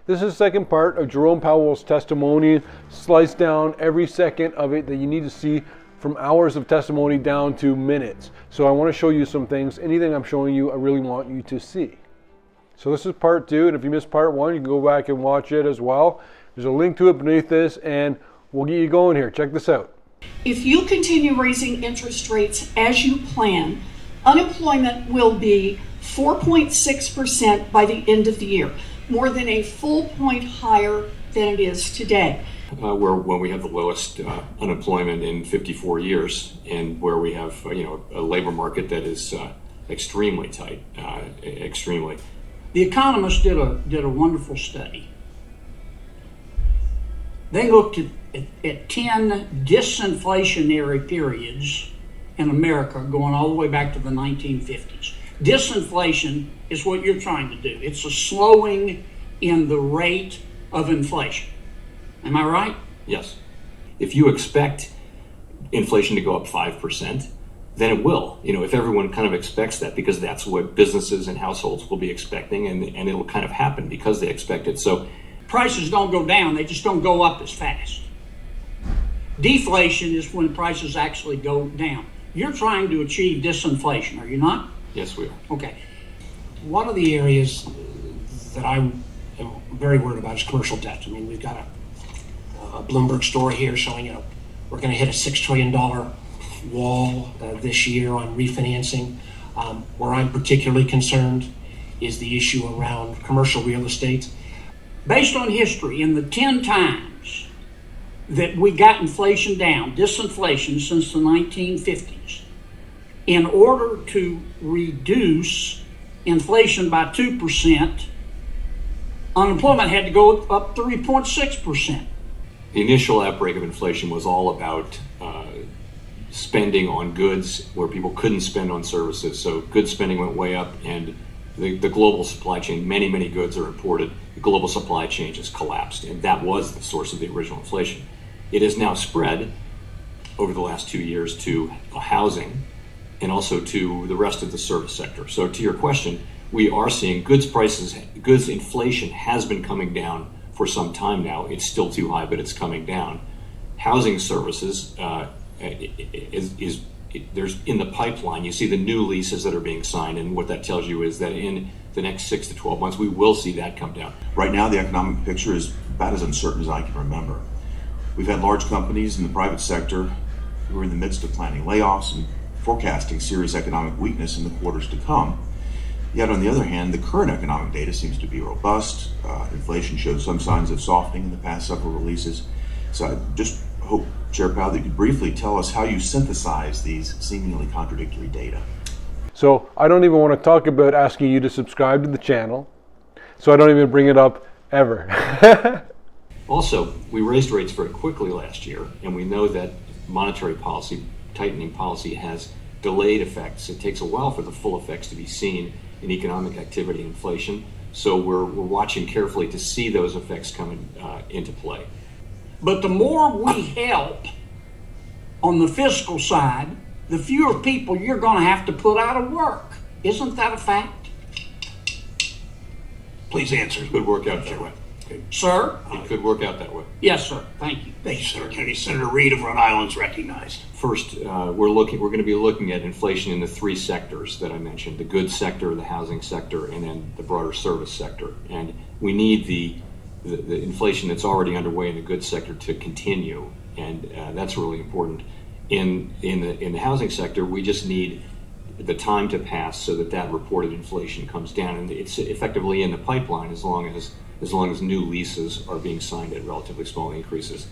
This is the second part of Jerome Powell's testimony, sliced down every second of it that you need to see, from hours of testimony down to minutes. So I want to show you some things. Anything I'm showing you, I really want you to see. So this is part 2, and if you missed part 1, you can go back and watch it as well. There's a link to it beneath this, and we'll get you going here. Check this out. If you continue raising interest rates as you plan, unemployment will be 4.6% by the end of the year, more than a full point higher than it is today. When we have the lowest unemployment in 54 years, and where we have a labor market that is extremely tight, extremely. The economists did a wonderful study. They looked at 10 disinflationary periods in America going all the way back to the 1950s. Disinflation is what you're trying to do. It's a slowing in the rate of inflation. Am I right? Yes. If you expect inflation to go up 5%, then it will. If everyone kind of expects that, because that's what businesses and households will be expecting, and it'll kind of happen because they expect it. So prices don't go down, they just don't go up as fast. Deflation is when prices actually go down. You're trying to achieve disinflation, are you not? Yes, we are. Okay. One of the areas that I am very worried about is commercial debt. I mean, we've got a Bloomberg story here showing, we're going to hit a $6 trillion wall this year on refinancing. Where I'm particularly concerned is the issue around commercial real estate. Based on history, in the 10 times that we got inflation down, disinflation since the 1950s, in order to reduce inflation by 2%, unemployment had to go up 3.6%. The initial outbreak of inflation was all about spending on goods where people couldn't spend on services. So goods spending went way up, and the global supply chain, many goods are imported. The global supply chain just collapsed, and that was the source of the original inflation. It has now spread over the last 2 years to housing and also to the rest of the service sector. So to your question, we are seeing goods inflation has been coming down for some time now. It's still too high, but it's coming down. Housing services there's in the pipeline. You see the new leases that are being signed, and what that tells you is that in the next 6 to 12 months, we will see that come down. Right now, the economic picture is about as uncertain as I can remember. We've had large companies in the private sector who are in the midst of planning layoffs and forecasting serious economic weakness in the quarters to come. Yet, on the other hand, the current economic data seems to be robust. Inflation shows some signs of softening in the past several releases. So I just hope, Chair Powell, that you could briefly tell us how you synthesize these seemingly contradictory data. So I don't even want to talk about asking you to subscribe to the channel, so I don't even bring it up ever. Also, we raised rates very quickly last year, and we know that monetary policy, tightening policy, has delayed effects. It takes a while for the full effects to be seen in economic activity and inflation. So we're watching carefully to see those effects come into play. But the more we help on the fiscal side, the fewer people you're going to have to put out of work. Isn't that a fact? Please answer. It could work out that way. Sir? It could work out that way. Yes, sir. Thank you. Thank you, Senator Kennedy. Senator Reid of Rhode Island's recognized. First, we're going to be looking at inflation in the 3 sectors that I mentioned: the goods sector, the housing sector, and then the broader service sector. And we need the inflation that's already underway in the goods sector to continue, and that's really important. In the housing sector, we just need the time to pass so that reported inflation comes down, and it's effectively in the pipeline as long as new leases are being signed at relatively small increases.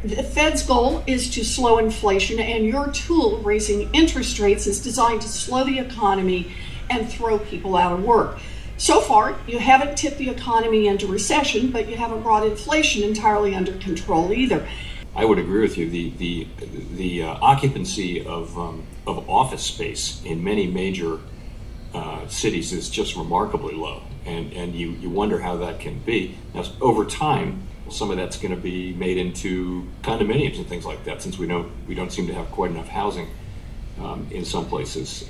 The Fed's goal is to slow inflation, and your tool, raising interest rates, is designed to slow the economy and throw people out of work. So far, you haven't tipped the economy into recession, but you haven't brought inflation entirely under control either. I would agree with you. The occupancy of office space in many major cities is just remarkably low, and you wonder how that can be. Now, over time, some of that's going to be made into condominiums and things like that, since we don't seem to have quite enough housing in some places.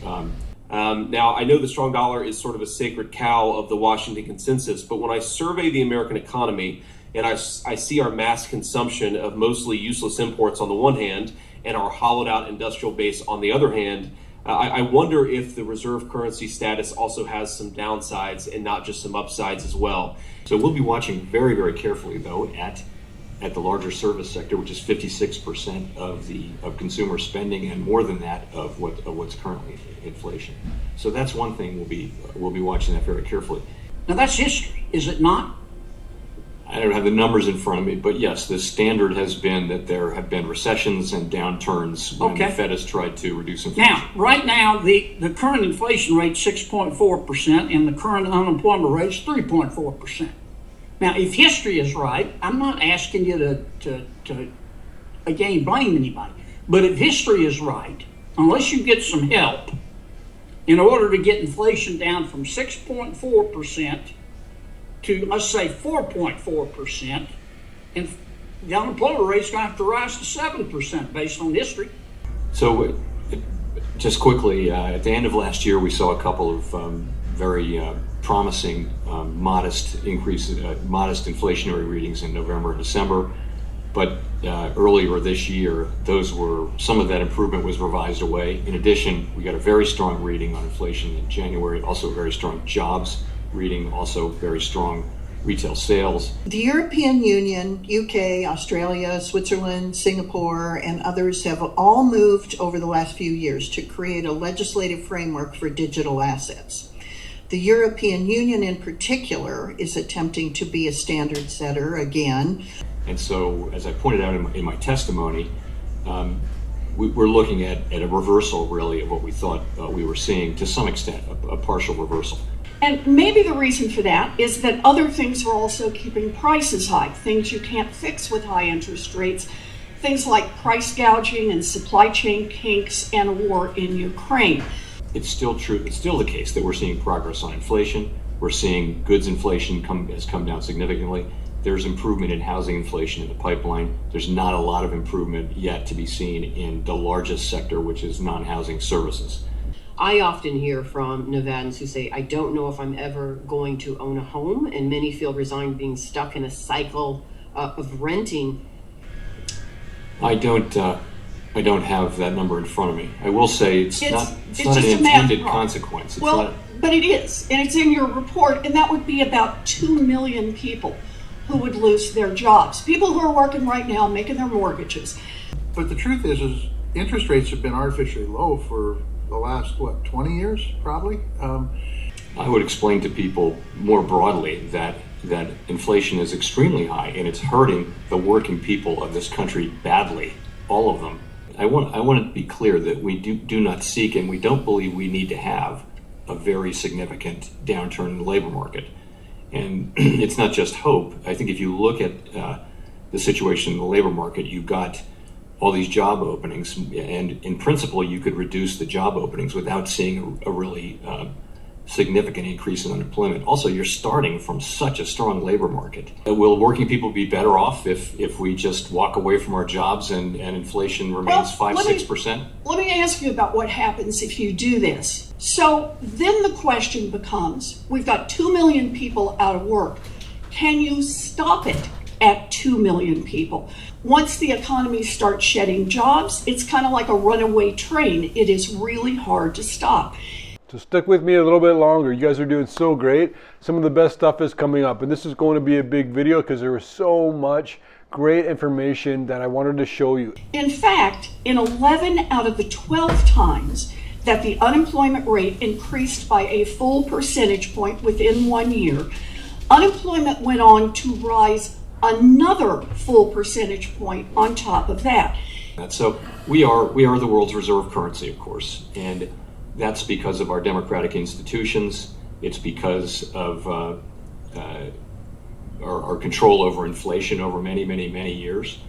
Now, I know the strong dollar is sort of a sacred cow of the Washington consensus, but when I survey the American economy and I see our mass consumption of mostly useless imports on the one hand and our hollowed out industrial base on the other hand, I wonder if the reserve currency status also has some downsides and not just some upsides as well. So we'll be watching very, very carefully, though, at the larger service sector, which is 56% of consumer spending, and more than that of what's currently inflation. So that's one thing we'll be watching that very carefully. Now that's history, is it not? I don't have the numbers in front of me, but yes, the standard has been that there have been recessions and downturns when the Fed has tried to reduce inflation. Now, right now, the current inflation rate is 6.4%, and the current unemployment rate is 3.4%. Now, if history is right, I'm not asking you to again, blame anybody, but if history is right, unless you get some help, in order to get inflation down from 6.4% to, let's say, 4.4%, and the unemployment rate is going to have to rise to 7% based on history. So, just quickly, at the end of last year, we saw a couple of very promising, modest inflationary readings in November and December. But earlier this year, some of that improvement was revised away. In addition, we got a very strong reading on inflation in January, also a very strong jobs reading, also very strong retail sales. The European Union, UK, Australia, Switzerland, Singapore, and others have all moved over the last few years to create a legislative framework for digital assets. The European Union in particular is attempting to be a standard setter again. And so, as I pointed out in my testimony, we're looking at a reversal, really, of what we thought we were seeing, to some extent, a partial reversal. And maybe the reason for that is that other things are also keeping prices high, things you can't fix with high interest rates, things like price gouging and supply chain kinks and a war in Ukraine. It's still true, it's still the case that we're seeing progress on inflation. We're seeing goods inflation has come down significantly. There's improvement in housing inflation in the pipeline. There's not a lot of improvement yet to be seen in the largest sector, which is non-housing services. I often hear from Nevadans who say, I don't know if I'm ever going to own a home, and many feel resigned being stuck in a cycle of renting. I don't have that number in front of me. I will say it's not an intended consequence. But it is, and it's in your report, and that would be about 2 million people who would lose their jobs. People who are working right now, making their mortgages. But the truth is interest rates have been artificially low for the last, 20 years, probably? I would explain to people more broadly that inflation is extremely high, and it's hurting the working people of this country badly, all of them. I want to be clear that we do not seek, and we don't believe we need to have a very significant downturn in the labor market. And it's not just hope. I think if you look at the situation in the labor market, you've got all these job openings, and in principle, you could reduce the job openings without seeing a really significant increase in unemployment. Also, you're starting from such a strong labor market. Will working people be better off if we just walk away from our jobs and inflation remains 5-6%? Let me ask you about what happens if you do this. So then the question becomes, we've got 2 million people out of work. Can you stop it at 2 million people? Once the economy starts shedding jobs, it's kind of like a runaway train. It is really hard to stop. So stick with me a little bit longer. You guys are doing so great. Some of the best stuff is coming up, and this is going to be a big video because there was so much great information that I wanted to show you. In fact, in 11 out of the 12 times that the unemployment rate increased by a full percentage point within 1 year, unemployment went on to rise another full percentage point on top of that. So we are the world's reserve currency, of course, and that's because of our democratic institutions. It's because of our control over inflation over many, many, many years.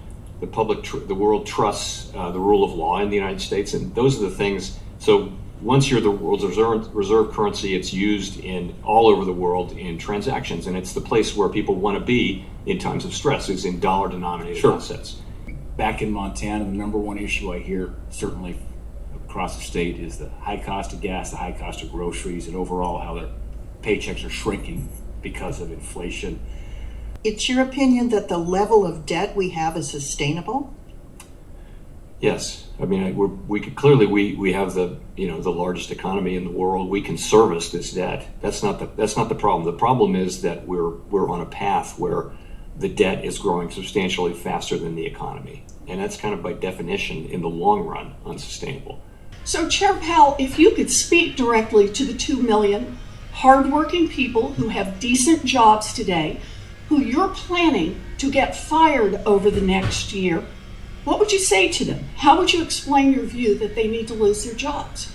The world trusts the rule of law in the United States, and those are the things. So once you're the world's reserve currency, it's used all over the world in transactions, and it's the place where people want to be in times of stress, is in dollar-denominated assets. Back in Montana, the number one issue I hear, certainly across the state is the high cost of gas, the high cost of groceries, and overall how their paychecks are shrinking because of inflation. It's your opinion that the level of debt we have is sustainable? Yes, I mean we could clearly we have the the largest economy in the world. We can service this debt. That's not the problem. The problem is that we're on a path where the debt is growing substantially faster than the economy, and that's kind of by definition in the long run unsustainable. So, Chair Powell, if you could speak directly to the 2 million hardworking people who have decent jobs today, who you're planning to get fired over the next year, what would you say to them? How would you explain your view that they need to lose their jobs?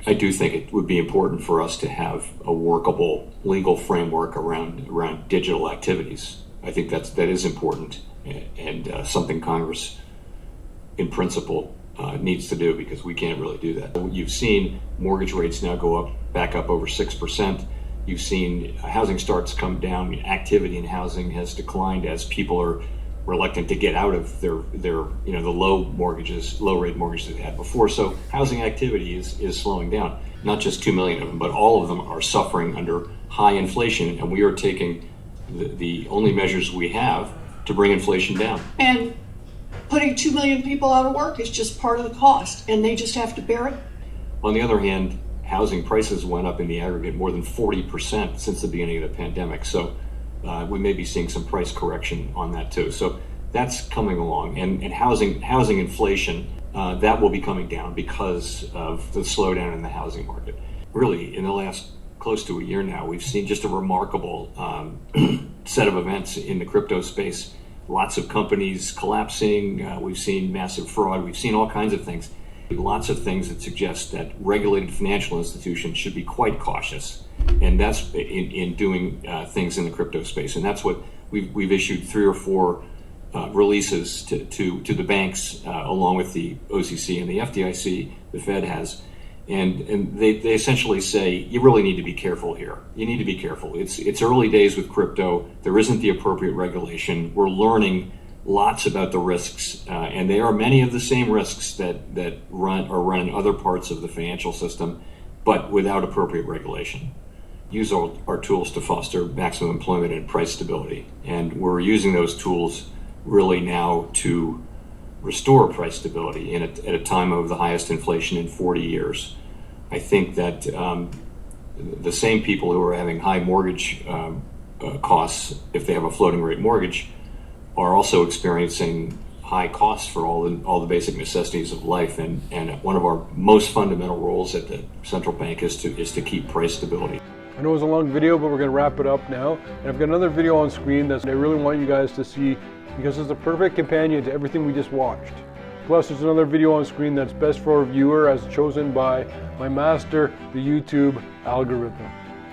I do think it would be important for us to have a workable legal framework around digital activities. I think that is important and something Congress, in principle, needs to do, because we can't really do that. You've seen mortgage rates now go back up over 6%. You've seen housing starts come down. Activity in housing has declined as people are reluctant to get out of their the low rate mortgages they had before. So housing activity is slowing down. Not just 2 million of them, but all of them are suffering under high inflation, and we are taking the only measures we have to bring inflation down. And putting 2 million people out of work is just part of the cost, and they just have to bear it. On the other hand, housing prices went up in the aggregate more than 40% since the beginning of the pandemic. So we may be seeing some price correction on that too. So that's coming along, and housing inflation, that will be coming down because of the slowdown in the housing market. Really, in the last close to a year now, we've seen just a remarkable set of events in the crypto space. Lots of companies collapsing, we've seen massive fraud, we've seen all kinds of things. Lots of things that suggest that regulated financial institutions should be quite cautious, and that's in doing things in the crypto space. And that's what we've issued 3 or 4 releases to the banks, along with the OCC and the FDIC, the Fed has. And they essentially say, you really need to be careful here. You need to be careful. It's early days with crypto. There isn't the appropriate regulation. We're learning lots about the risks, and they are many of the same risks that run in other parts of the financial system, but without appropriate regulation. Use our tools to foster maximum employment and price stability. And we're using those tools really now to restore price stability at a time of the highest inflation in 40 years. I think that the same people who are having high mortgage costs, if they have a floating rate mortgage, are also experiencing high costs for all the basic necessities of life. And one of our most fundamental roles at the central bank is to keep price stability. I know it was a long video, but we're going to wrap it up now. And I've got another video on screen that I really want you guys to see, because it's the perfect companion to everything we just watched. Plus, there's another video on screen that's best for our viewer as chosen by my master, the YouTube algorithm.